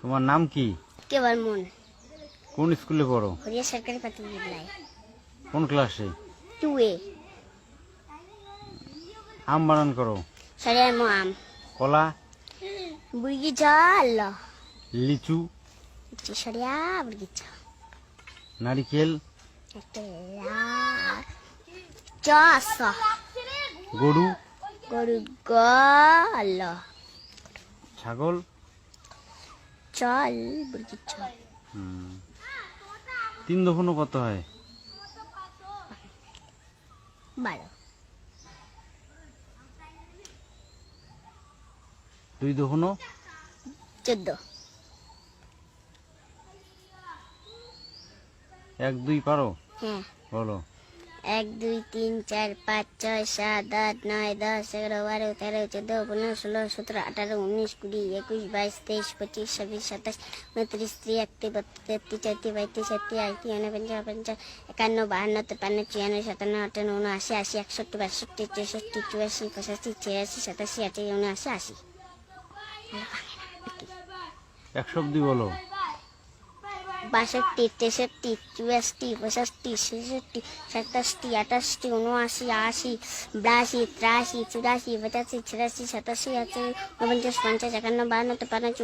তোমার নাম কি? কেবল মন। কোন স্কুলে পড়ো? হরিয়া সরকারি প্রাথমিক বিদ্যালয়। কোন ক্লাসে? 2A। আম বানান করো। সরিয়ার মো আম। কলা? বুড়ি জল। লিচু? সরিয়া বুড়ি জল। নারিকেল? চাষ। গরু? গরু গল। ছাগল? চল বুড়ি চল। 3 দফানো কত হয়? 12। 2 দফানো? 14। 1 2 পারো? হ্যাঁ। বলো। 1 2 3 4 5 6 7 8 9 10 11 12 13 14 15 16 17 18 19 20 21 22 23 25 26 27 29 30 31 32 33 34 35 36 37 38 39 40 51 52 53 54 56 57 58 59 80 61 62 63 64 65 86 87 88 89 80। 100 অবধি বলো। 62 63 64 65 66 67 88 89 80 82 83 84 85 86 87 88 89 50 51 52 53 54